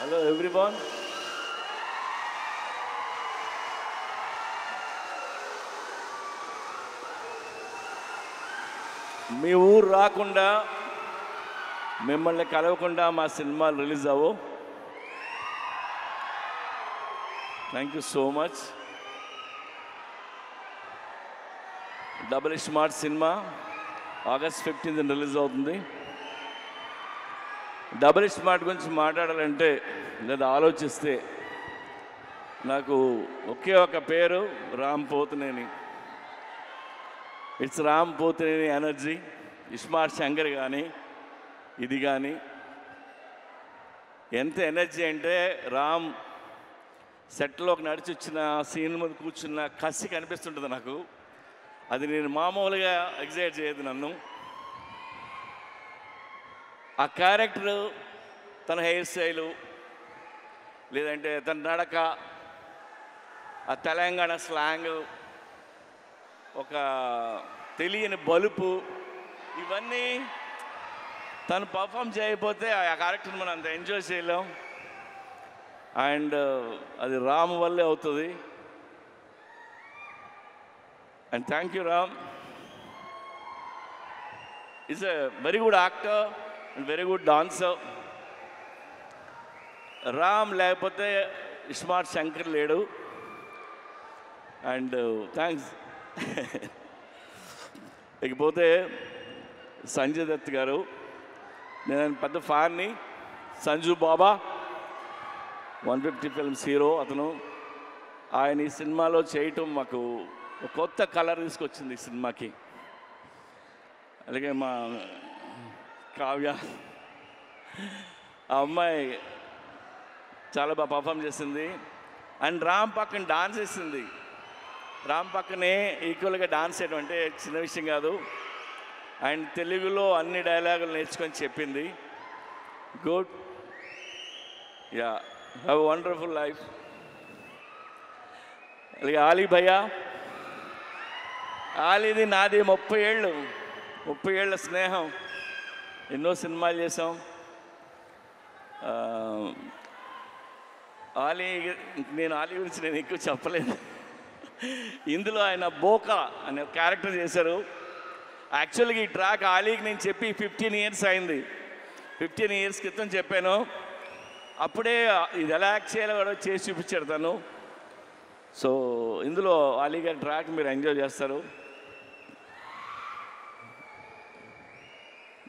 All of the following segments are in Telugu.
Hello everyone. మీ ఊరు రాకుండా మిమ్మల్ని కలవకుండా మా సినిమాలు రిలీజ్ అవ్వవు. Thank you so much. Double smart cinema August 15th release అవుతుంది. డబుల్ స్మార్ట్ గురించి మాట్లాడాలంటే లేదా ఆలోచిస్తే నాకు ఒకే ఒక పేరు, Ram Pothineni. It's Ram Pothineni energy. Smart Shankar కానీ ఇది కానీ ఎంత ఎనర్జీ అంటే రామ్ సెట్లోకి నడిచి వచ్చిన సీన్ మీద కూర్చున్న కసి కనిపిస్తుంటుంది నాకు. అది నేను మామూలుగా ఎగ్జైట్ చేయదు నన్ను. ఆ క్యారెక్టరు, తన హెయిర్ స్టైలు, లేదంటే తన నడక, ఆ తెలంగాణ స్లాంగ్, ఒక తెలియని బలుపు, ఇవన్నీ తను పర్ఫామ్ చేయకపోతే ఆ క్యారెక్టర్ని మనం అంత ఎంజాయ్ చేయలేం. అండ్ అది రామ్ వల్లే అవుతుంది. And thank you Ram. Is a very good actor and very good dancer. Ram లేకపోతే స్మార్ట్ శంకర్ లేడు. And thanks. ఇకపోతే సంజయ్ దత్ గారు, నేను పెద్ద ఫ్యాన్ని. సంజు బాబా 150 ఫిల్మ్స్ హీరో అతను. ఆయన ఈ సినిమాలో చేయటం మాకు ఒక కొత్త కలర్ తీసుకొచ్చింది ఈ సినిమాకి. అలాగే మా కావ్య, ఆ అమ్మాయి చాలా బాగా పర్ఫామ్ చేసింది. అండ్ రామ్ పక్కన డాన్స్ వేసింది. రామ్ పక్కనే ఈక్వల్గా డాన్స్ చేయడం అంటే చిన్న విషయం కాదు. అండ్ తెలుగులో అన్ని డైలాగులు నేర్చుకొని చెప్పింది. Good. Yeah, have a wonderful life. అలాగే ఆలీ భయ్యా. ఆలీది నాది 30 ఏళ్ళ స్నేహం. ఎన్నో సినిమాలు చేసాం. నేను ఆలీ గురించి నేను ఎక్కువ చెప్పలేదు. ఇందులో ఆయన బోకా అనే క్యారెక్టర్ చేశారు. యాక్చువల్గా ఈ ట్రాక్ ఆలీకి నేను చెప్పి 15 ఇయర్స్ అయింది. 15 ఇయర్స్ క్రితం చెప్పాను. అప్పుడే ఇది ఎలా యాక్ట్ చేయాలో కూడా చేసి చూపించాడు తను. సో ఇందులో ఆలీ గారి ట్రాక్ మీరు ఎంజాయ్ చేస్తారు.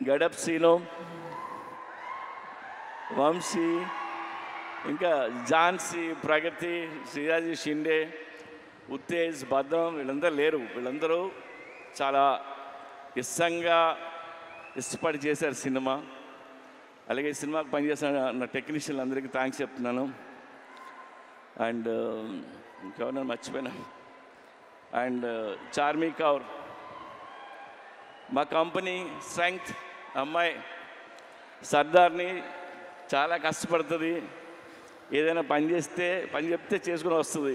గడప్ సీను, వంశీ, ఇంకా ఝాన్సీ, ప్రగతి, శ్రీరాజీ షిండే, ఉత్తేజ్, భద్రం, వీళ్ళందరూ లేరు. వీళ్ళందరూ చాలా ఇష్టపడి చేశారు సినిమా. అలాగే ఈ సినిమాకి పనిచేసిన నా టెక్నీషియన్లు అందరికీ థ్యాంక్స్ చెప్తున్నాను. అండ్ ఇంకెవరైనా మర్చిపోయినా. అండ్ చార్మీ కౌర్, మా కంపెనీ స్ట్రెంగ్త్ అమ్మాయి, సర్దార్ని, చాలా కష్టపడుతుంది. ఏదైనా పని చెప్తే చేసుకుని వస్తుంది.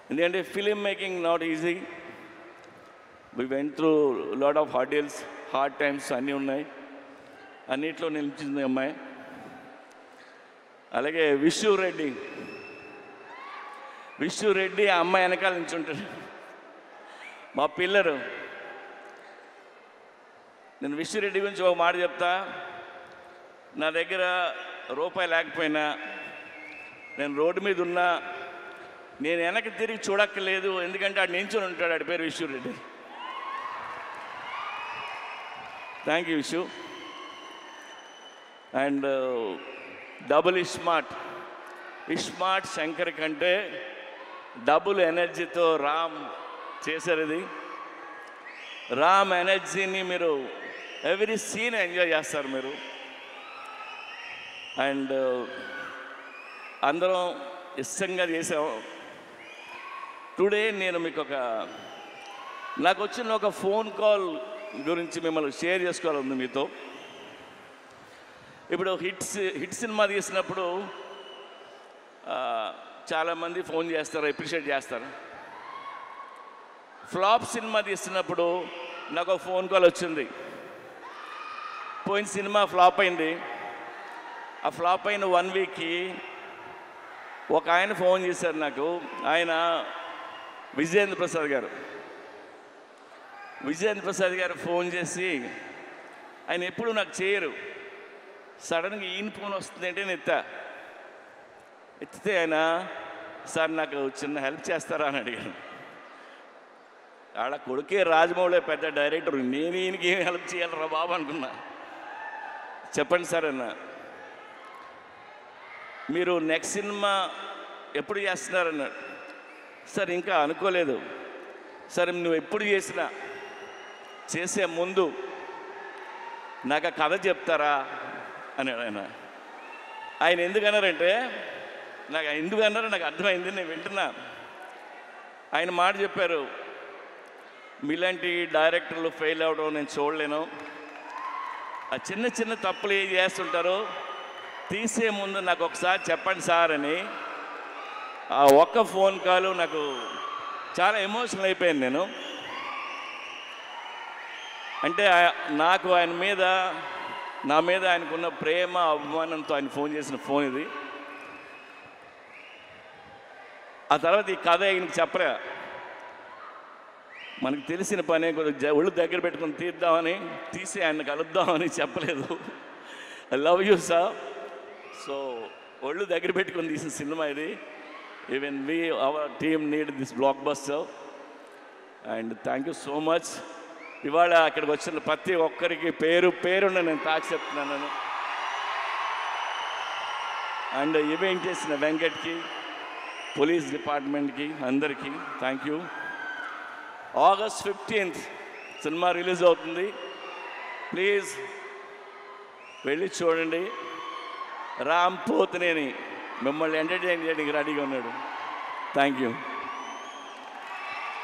ఎందుకంటే film making not easy. We went through lot of hurdles, hard times అన్నీ ఉన్నాయి. అన్నిట్లో నిలిచింది అమ్మాయి. అలాగే విష్ణు రెడ్డి ఆ అమ్మాయి వెనకాల నిల్చుంటాడు, మా పిల్లరు. నేను విష్ణు రెడ్డి గురించి ఒక మాట చెప్తా. నా దగ్గర రూపాయి లేకపోయినా, నేను రోడ్డు మీద ఉన్నా, నేను వెనక్కి తిరిగి చూడక్కర్లేదు. ఎందుకంటే ఆడు నించుని ఉంటాడు. ఆడి పేరు Vishnu Reddy. Thank you Vishnu. And double smart Shankar కంటే డబుల్ ఎనర్జీతో రామ్ చేశారు. ఇది రామ్ ఎనర్జీని మీరు ఎవ్రీ సీన్ ఎంజాయ్ చేస్తారు మీరు. అండ్ అందరం ఇష్టంగా చేసాం. టుడే నేను మీకు నాకు వచ్చిన ఒక ఫోన్ కాల్ గురించి మిమ్మల్ని షేర్ చేసుకోవాలంది మీతో. ఇప్పుడు హిట్ సినిమా తీసినప్పుడు చాలామంది ఫోన్ చేస్తారు, అప్రిషియేట్ చేస్తారు. ఫ్లాప్ సినిమా తీస్తున్నప్పుడు నాకు ఒక ఫోన్ కాల్ వచ్చింది. పోయిన సినిమా ఫ్లాప్ అయింది, ఆ ఫ్లాప్ అయిన 1 వీక్కి ఒక ఆయన ఫోన్ చేశారు నాకు. ఆయన విజయేంద్ర ప్రసాద్ గారు ఫోన్ చేసి, ఆయన ఎప్పుడు నాకు చేయరు, సడన్గా ఈయన ఫోన్ వస్తుంది అంటే నేను ఎత్తితే ఆయన, సార్ నాకు చిన్న హెల్ప్ చేస్తారా అని అడిగాను. ఆడ కొడుకే రాజమౌళి పెద్ద డైరెక్టర్, నేను ఈయనకి ఏం హెల్ప్ చేయాలరా బాబు అనుకున్నా. చెప్పండి సార్ అన్న, మీరు నెక్స్ట్ సినిమా ఎప్పుడు చేస్తున్నారన్నాడు. సార్ ఇంకా అనుకోలేదు. సరే నువ్వు ఎప్పుడు చేసే ముందు నాకు ఆ కథ చెప్తారా అన్నాడు ఆయన ఎందుకన్నారంటే, ఎందుకన్నారో నాకు అర్థమైంది, నేను వింటున్నా. ఆయన మాట చెప్పారు, మీలాంటి డైరెక్టర్లు ఫెయిల్ అవ్వడం నేను చూడలేను. ఆ చిన్న చిన్న తప్పులు ఏం చేస్తుంటారో తీసే ముందు నాకు ఒకసారి చెప్పండి సార్ అని. ఆ ఒక్క ఫోన్ కాల్ నాకు చాలా ఎమోషనల్ అయిపోయాను నేను. అంటే నాకు నా మీద ఆయనకున్న ప్రేమ అభిమానంతో ఆయన ఫోన్ చేసిన ఫోన్ ఇది. ఆ తర్వాత ఈ కథ ఆయనకి చెప్పరా, మనకు తెలిసిన పనే కొద్దిగా ఒళ్ళు దగ్గర పెట్టుకుని తీసి ఆయన కలుద్దామని చెప్పలేదు. I love you sir. So ఒళ్ళు దగ్గర పెట్టుకుని తీసిన సినిమా ఇది. Even our team need this block buster and thank you so much. ఇవాళ అక్కడికి వచ్చిన ప్రతి ఒక్కరికి పేరున్న నేను తాకి చెప్తున్నాను. అండ్ ఈవెంట్ చేసిన వెంకట్కి, పోలీస్ డిపార్ట్మెంట్కి, అందరికీ thank you. August 15th cinema release అవుతుంది. ప్లీజ్ వెళ్ళి చూడండి. రామ్ పోతినేని మిమ్మల్ని ఎంటర్టైన్ చేయడానికి రెడీగా ఉన్నాడు. Thank you.